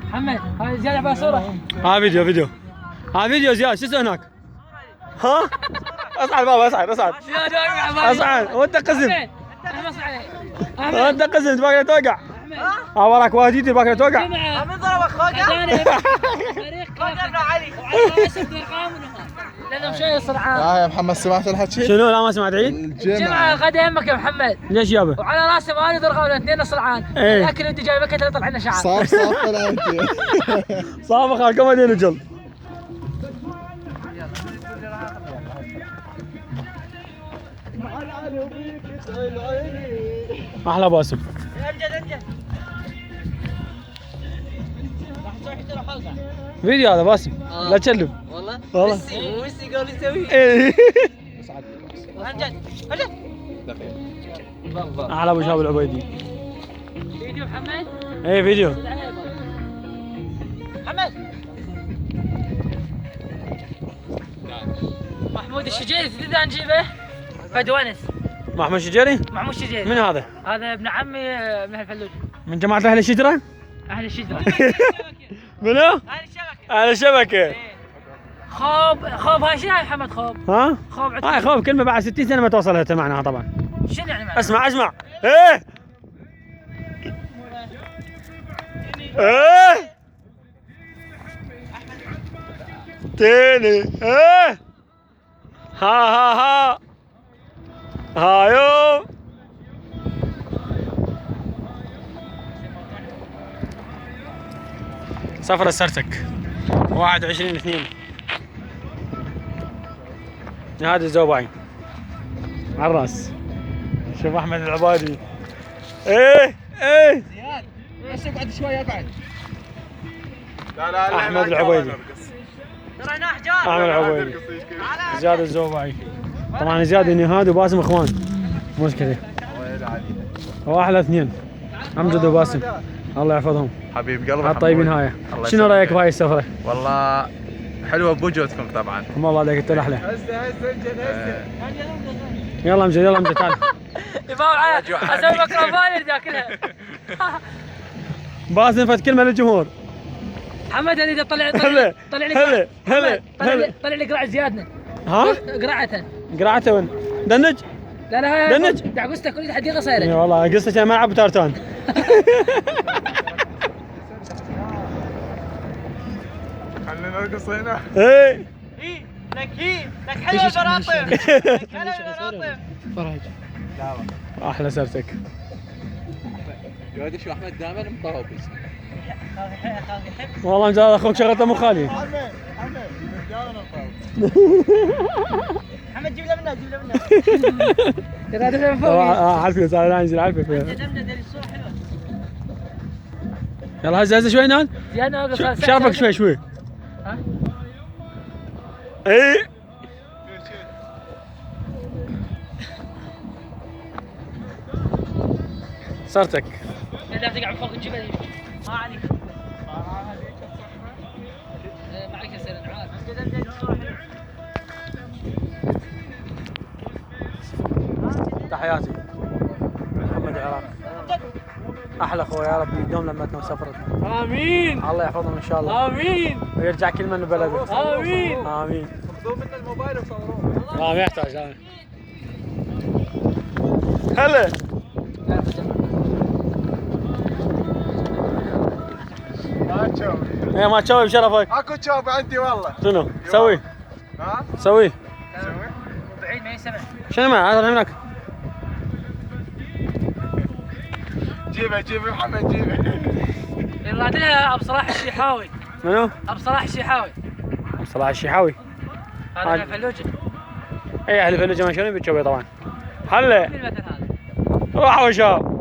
محمد هاي زياد على صورة. ها فيديو ها فيديو زياد شو تسوي هناك؟ ها؟ اصعد بابا اصعد زياد واقع اصعد وانت قزم احمد وانت قزم تبغى توقع ها وراك واجد تبغى توقع من ضربك خوقة؟ خوقة بن علي لانهم شيء صرعان. يا محمد سمعت الحكي؟ شنو لا ما سمعت عيد؟ الجمعة غدا يمك يا محمد. ليش يابا؟ وعلى راسي ماني درغام اثنين صرعان. ايه. الاكل انت جايبك انت طلع لنا شعر. صاف طلع انت. صافخ كم دين رجل احلى باسم. امجد فيديو هذا باسم لا تكلم والله ميسي قال يسوي. ايه امجد احلى ابو شهاب العبيدي. فيديو محمد. ايه فيديو محمد محمود الشجيري تدري نجيبه فدونس. محمود شجيري محمود الشجيري من هذا؟ هذا ابن عمي من الفلوج. من جماعة اهل الشجرة؟ اهل الشجره. منو؟ اهل الشبكه. اهل الشبكة. خوب هاي شنو يا محمد خوب؟ ها؟ خوب هاي خوف كلمة بعد 60 سنة ما توصلها معناها طبعا. شنو يعني معناها؟ اسمع ايه ايه تاني ايه ها هايو سفر السرتك 21/2 هذا الزوبعي على الراس. شوف احمد العبادي. ايه زياد بس اقعد شوي اقعد. احمد العبيدي. ترى هنا احجار. احمد العبيدي. زياد الزوبعي. طبعا زياد نهاد وباسم اخوان مشكله. واحلى اثنين امجد وباسم الله يحفظهم حبيب قلبي طيبين. هاي شنو رايك بهاي السفره؟ والله حلوه بوجودكم طبعا. الله عليك انت الاحلى. يلا امجد تعال. اسوي ميكروفون تاكلها. باسم فت كلمه للجمهور. محمد هذه طلع لي قرعه زيادنا. ها؟ قرعته وين؟ دنج؟ لا هاي دنج؟ دعوسته كل حديقه صايره. اي والله قصته ملعب تارتان. خلينا نرقص هنا. ايه لك حلوه البراطم. فرج احلى سرتك. يا شو احمد دائما مطوبس. والله مجال اخوك شغلته مو خالي. محمد جيب له منها من فوق. عارفه صار لا ينزل عارفه. يلا هزه شوي ناد. شرفك شوي. ها؟ ايه صرتك. لا تقع فوق الجبل. ما عليك. ما عليك يصير العاد. تحياتي محمد العراق احلى اخويا يا رب يدوم لمتنا وسفرتنا. امين. الله يحفظهم ان شاء الله. امين. ويرجع كل من بلده. امين. خذوا منا الموبايل وصوروه. ما يحتاج. هلا ما تشوف. ايه ما تشوي بشرفك. اكو تشوف عندي والله. شنو؟ سوي. ها؟ سوي. بعيد ما يسمع. شنو معه؟ هذا هناك. جيبه محمد جيبه. يلا لها ابو صلاح الشيحاوي. منو؟ ابو صلاح الشيحاوي. ابو صلاح الشيحاوي. هذا من فلوجه. اي اهل فلوجه ما شلون بتشوي طبعا. هلا المثل هذا. روحوا شباب.